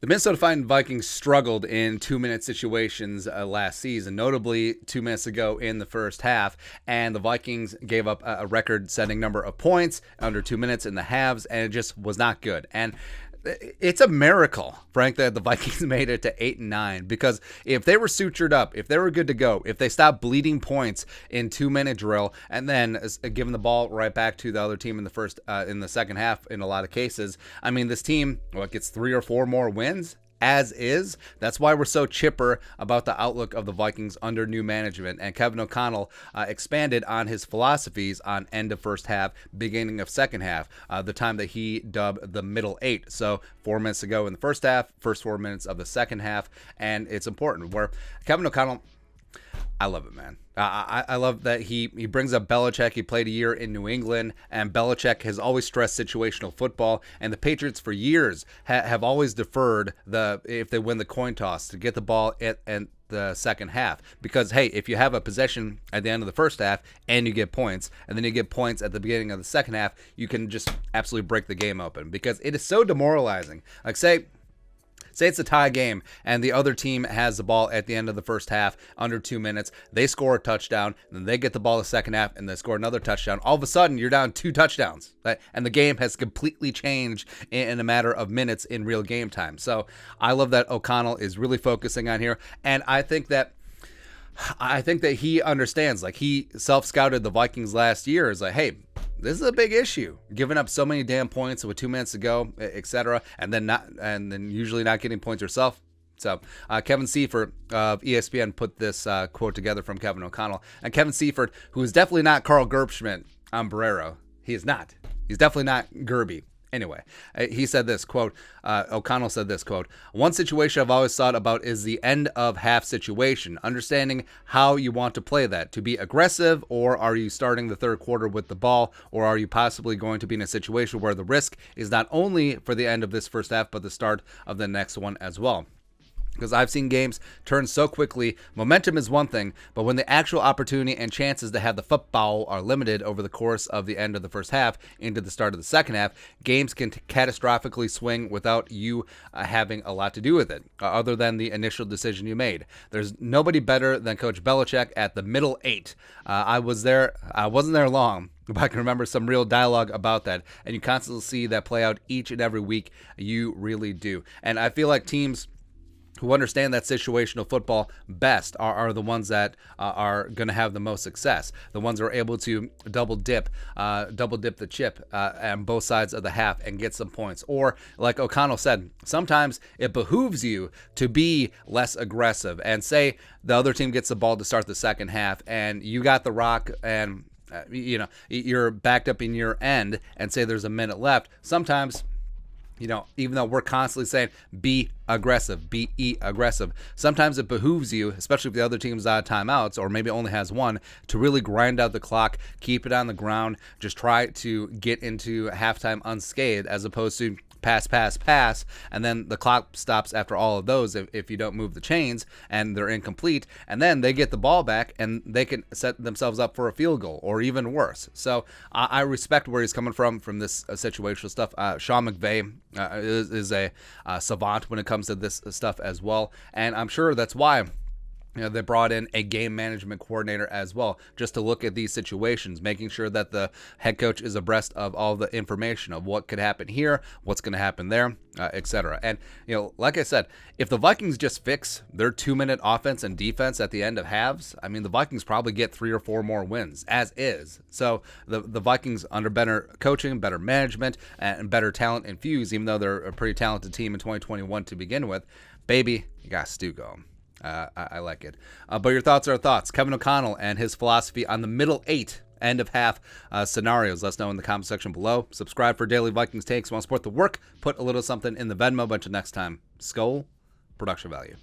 The Minnesota Vikings struggled in 2-minute situations last season, notably 2 minutes ago in the first half, and the Vikings gave up a record-setting number of points under 2 minutes in the halves, and it just was not good. And it's a miracle, Frank, that the Vikings made it to 8-9, because if they were sutured up, if they were good to go, if they stopped bleeding points in 2-minute drill and then giving the ball right back to the other team in the second half, in a lot of cases, I mean, this team gets 3 or 4 more wins as is. That's why we're so chipper about the outlook of the Vikings under new management. And Kevin O'Connell expanded on his philosophies on end of first half, beginning of second half, the time that he dubbed the middle 8. So 4 minutes ago in the first half, first 4 minutes of the second half. And it's important where Kevin O'Connell, I love it, man. I love that he brings up Belichick. He played a year in New England, and Belichick has always stressed situational football. And the Patriots for years have always deferred if they win the coin toss to get the ball at the second half. Because, hey, if you have a possession at the end of the first half and you get points, and then you get points at the beginning of the second half, you can just absolutely break the game open. Because it is so demoralizing. Like, say it's a tie game and the other team has the ball at the end of the first half under 2 minutes. They score a touchdown, then they get the ball the second half and they score another touchdown. All of a sudden, you're down 2 touchdowns, right? And the game has completely changed in a matter of minutes in real game time. So I love that O'Connell is really focusing on here. And I think that he understands, like, he self-scouted the Vikings last year. Is like, hey, this is a big issue, giving up so many damn points with 2 minutes to go, etc., and then usually not getting points yourself. So Kevin Seifert of ESPN put this quote together from Kevin O'Connell. And Kevin Seifert, who is definitely not Carl Gerbschmidt on Barrero, he is not. He's definitely not Gerby. Anyway, he said this, quote, O'Connell said this, quote, "One situation I've always thought about is the end of half situation, understanding how you want to play that. To be aggressive, or are you starting the third quarter with the ball, or are you possibly going to be in a situation where the risk is not only for the end of this first half, but the start of the next one as well?" Because I've seen games turn so quickly. Momentum is one thing, but when the actual opportunity and chances to have the football are limited over the course of the end of the first half into the start of the second half, games can catastrophically swing without you having a lot to do with it, other than the initial decision you made. There's nobody better than Coach Belichick at the middle 8. I wasn't there long, but I can remember some real dialogue about that, and you constantly see that play out each and every week. You really do. And I feel like teams who understand that situational football best are the ones that are going to have the most success. The ones who are able to double dip the chip on both sides of the half and get some points. Or, like O'Connell said, sometimes it behooves you to be less aggressive. And say the other team gets the ball to start the second half, and you got the rock, and you're backed up in your end, and say there's a minute left. Sometimes, even though we're constantly saying be aggressive, be aggressive, sometimes it behooves you, especially if the other team's out of timeouts or maybe only has one, to really grind out the clock, keep it on the ground, just try to get into halftime unscathed, as opposed to pass, and then the clock stops after all of those if you don't move the chains and they're incomplete, and then they get the ball back and they can set themselves up for a field goal or even worse. So I respect where he's coming from this situational stuff. Sean McVay is a savant when it comes to this stuff as well, and I'm sure that's why they brought in a game management coordinator as well, just to look at these situations, making sure that the head coach is abreast of all the information of what could happen here, what's going to happen there, etc. And, like I said, if the Vikings just fix their 2-minute offense and defense at the end of halves, I mean, the Vikings probably get 3 or 4 more wins, as is. So the Vikings, under better coaching, better management, and better talent infused, even though they're a pretty talented team in 2021 to begin with, baby, you got Stu going. I like it. But your thoughts are thoughts. Kevin O'Connell and his philosophy on the middle 8 end of half scenarios. Let us know in the comment section below. Subscribe for daily Vikings takes. Want to support the work? Put a little something in the Venmo. But until next time, Skol, production value.